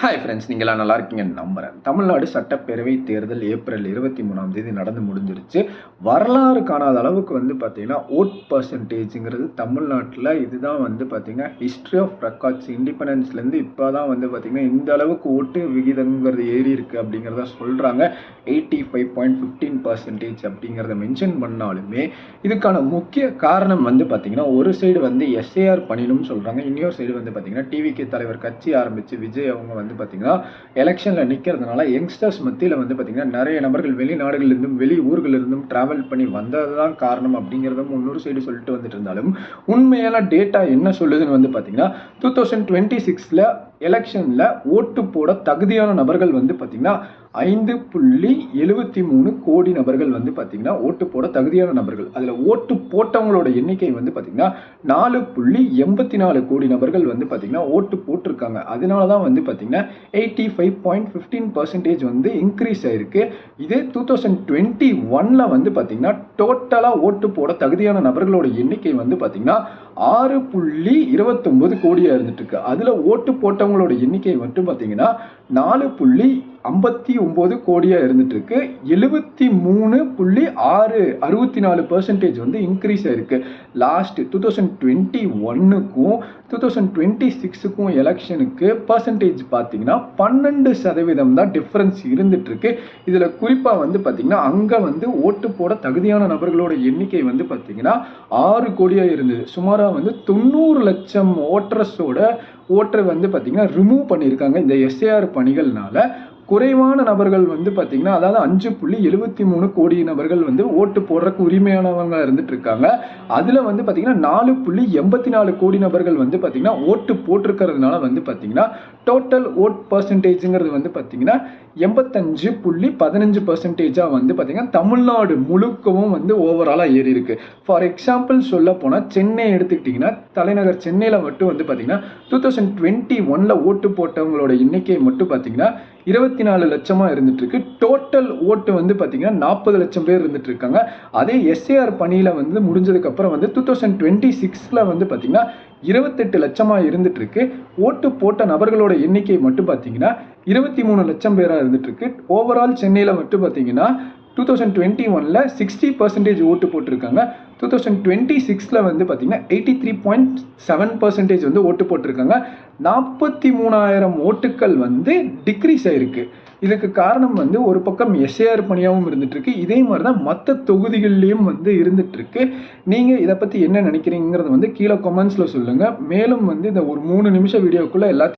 Hi friends, நீங்களாம் நல்லா இருக்கீங்கன்னு நம்புகிறேன். தமிழ்நாடு சட்டப்பேரவை தேர்தல் ஏப்ரல் 23 நடந்து முடிஞ்சிருச்சு. வரலாறு காணாத அளவுக்கு பார்த்தீங்கன்னா ஓட் பர்சன்டேஜுங்கிறது தமிழ்நாட்டில் இதுதான் பார்த்தீங்கன்னா ஹிஸ்ட்ரி ஆஃப் ரெக்கார்ட்ஸ் இண்டிபெண்டன்ஸ்லேருந்து இப்போ தான் பார்த்தீங்கன்னா இந்த அளவுக்கு ஓட்டு விகிதங்கிறது ஏறி இருக்குது அப்படிங்கிறத சொல்கிறாங்க. 85.15% அப்படிங்கிறத மென்ஷன் பண்ணாலுமே இதுக்கான முக்கிய காரணம் பார்த்தீங்கன்னா ஒரு சைடு எஸ்ஏஆர் பண்ணினும் சொல்கிறாங்க, இன்னொரு சைடு பார்த்தீங்கன்னா டிவிகே தலைவர் கட்சி ஆரம்பித்து விஜய் அவங்க பார்த்தீங்கன்னா எலெக்ஷனில் நிற்கிறதுனால யங்ஸ்டர்ஸ் மத்தியில் பார்த்தீங்கன்னா நிறைய நபர்கள் வெளிநாடுகளிலிருந்தும் வெளி ஊர்களிலிருந்தும் டிராவல் பண்ணி வந்தது தான் காரணம் அப்படிங்கிறதும் இன்னொரு சைடு சொல்லிட்டு வந்துட்டு இருந்தாலும் உண்மையான டேட்டா என்ன சொல்லுதுன்னு பார்த்தீங்கன்னா 2026 எலெக்ஷனில் ஓட்டு போட தகுதியான நபர்கள் பார்த்தீங்கன்னா 5.73 கோடி நபர்கள் பார்த்தீங்கன்னா ஓட்டு போட தகுதியான நபர்கள். அதில் ஓட்டு போட்டவங்களோட எண்ணிக்கை பார்த்தீங்கன்னா 4.84 கோடி நபர்கள் பார்த்தீங்கன்னா ஓட்டு போட்டிருக்காங்க. அதனால தான் பார்த்தீங்கன்னா 85.15% இன்க்ரீஸ் ஆயிருக்கு. இதே 2021 பார்த்தீங்கன்னா டோட்டலாக ஓட்டு போட தகுதியான நபர்களோட எண்ணிக்கை பார்த்தீங்கன்னா 6.29 கோடியாக இருந்துட்டு இருக்கு. அதில் ஓட்டு போட்டவங்களோட எண்ணிக்கை மட்டும் பார்த்தீங்கன்னா 4.59 கோடியா இருந்துட்டு இருக்கு. 73.64% இன்க்ரீஸ் ஆயிருக்கு. லாஸ்ட் 2021க்கும் 2026க்கும் எலெக்ஷனுக்கு பர்சன்டேஜ் பார்த்தீங்கன்னா 12% தான் டிஃபரன்ஸ் இருந்துட்டு இருக்கு. இதுல குறிப்பா பார்த்தீங்கன்னா அங்க ஓட்டு போட தகுதியான நபர்களோட எண்ணிக்கை பார்த்தீங்கன்னா 6 கோடியா இருந்தது. சுமாரா 90 லட்சம் ஓட்டர்ஸோட ஓட்டர் பார்த்தீங்கன்னா ரிமூவ் பண்ணியிருக்காங்க இந்த எஸ்ஏஆர் பணிகள்னால. குறைவான நபர்கள் பார்த்தீங்கன்னா அதாவது 5.73 கோடி நபர்கள் ஓட்டு போடுறதுக்கு உரிமையானவங்க இருந்துட்டு இருக்காங்க. அதில் பார்த்தீங்கன்னா 4.84 கோடி நபர்கள் பார்த்தீங்கன்னா ஓட்டு போட்டிருக்கிறதுனால பார்த்தீங்கன்னா டோட்டல் ஓட் பர்சன்டேஜுங்கிறது பார்த்தீங்கன்னா 85.15% பார்த்தீங்கன்னா தமிழ்நாடு முழுக்கவும் ஓவராலாக ஏறி இருக்கு. ஃபார் எக்ஸாம்பிள் சொல்ல போனால் சென்னை எடுத்துக்கிட்டிங்கன்னா தலைநகர் சென்னையில் மட்டும் பார்த்தீங்கன்னா 2021 ஓட்டு போட்டவங்களோட எண்ணிக்கை மட்டும் பார்த்தீங்கன்னா 24 லட்சமா இருந்துட்டு இருக்கு. டோட்டல் ஓட்டு பார்த்தீங்கன்னா 40 லட்சம் பேர் இருந்துட்டு இருக்காங்க. அதே எஸ்ஏஆர் பணியில முடிஞ்சதுக்கு அப்புறம் 2026 பார்த்தீங்கன்னா 28 லட்சமா இருந்துட்டு இருக்கு. ஓட்டு போட்ட நபர்களோட எண்ணிக்கை மட்டும் பார்த்தீங்கன்னா 23 லட்சம் பேரா இருந்துட்டு இருக்கு. ஓவரால் சென்னையில மட்டும் பார்த்தீங்கன்னா 2021 60% ஓட்டு போட்டிருக்காங்க. 2026 பார்த்தீங்கன்னா 83.7% ஓட்டு போட்டிருக்காங்க. 43,000 ஓட்டுக்கள் டிக்ரீஸ் ஆயிருக்கு. இதுக்கு காரணம் ஒரு பக்கம் எஸ்ஏஆர் பணியாகவும் இருந்துட்டு இருக்கு. இதே மாதிரி தான் மற்ற தொகுதிகள்லையும் இருந்துட்டு இருக்கு. நீங்க இதை பத்தி என்ன நினைக்கிறீங்கிறது கீழே கமெண்ட்ஸ்ல சொல்லுங்க. மேலும் இந்த ஒரு 3 நிமிஷ வீடியோக்குள்ள எல்லாத்தையும்